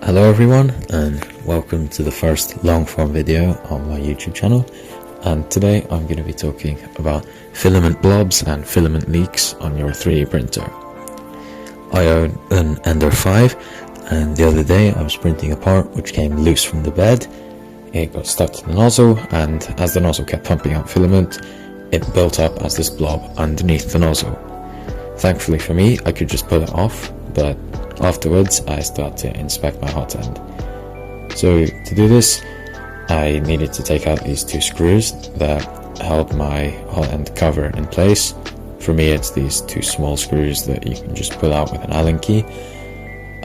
Hello everyone, and welcome to the first long form video on my YouTube channel. And today I'm going to be talking about filament blobs and filament leaks on your 3D printer. I own an Ender 5, and the other day I was printing a part which came loose from the bed. It got stuck to the nozzle, and as the nozzle kept pumping out filament, it built up as this blob underneath the nozzle. Thankfully for me, I could just pull it off, but afterwards I started to inspect my hot end. So to do this, I needed to take out these two screws that held my hot end cover in place. For me, it's these two small screws that you can just pull out with an Allen key.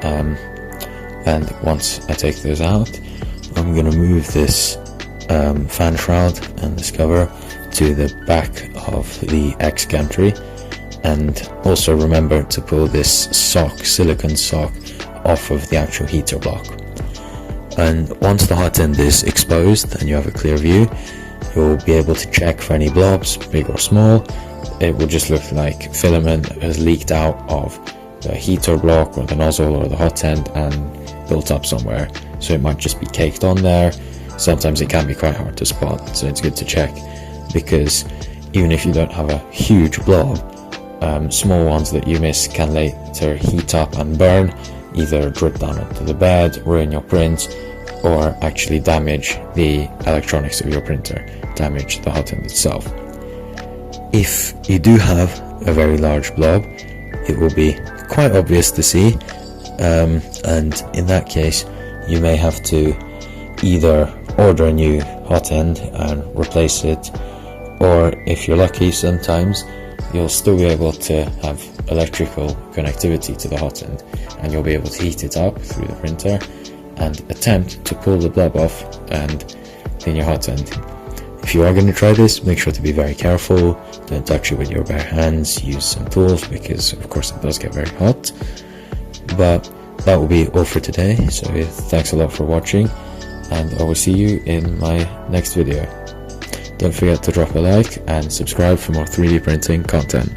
And once I take those out, I'm going to move this fan shroud and this cover to the back of the X gantry, and also remember to pull this silicone sock off of the actual heater block. And once the hot end is exposed and you have a clear view, you'll be able to check for any blobs, big or small. It will just look like filament has leaked out of the heater block or the nozzle or the hot end and built up somewhere. So it might just be caked on there. Sometimes it can be quite hard to spot, so it's good to check, because even if you don't have a huge blob, small ones that you miss can later heat up and burn, either drip down onto the bed, ruin your print, or actually damage the electronics of your printer, damage the hot end itself. If you do have a very large blob, it will be quite obvious to see, and in that case you may have to either order a new hot end and replace it, or if you're lucky, sometimes you'll still be able to have electrical connectivity to the hot end, and you'll be able to heat it up through the printer and attempt to pull the blob off and clean your hot end. If you are going to try this, make sure to be very careful. Don't touch it with your bare hands. Use some tools, because of course it does get very hot. But that will be all for today, so thanks a lot for watching, and I will see you in my next video. Don't forget to drop a like and subscribe for more 3D printing content.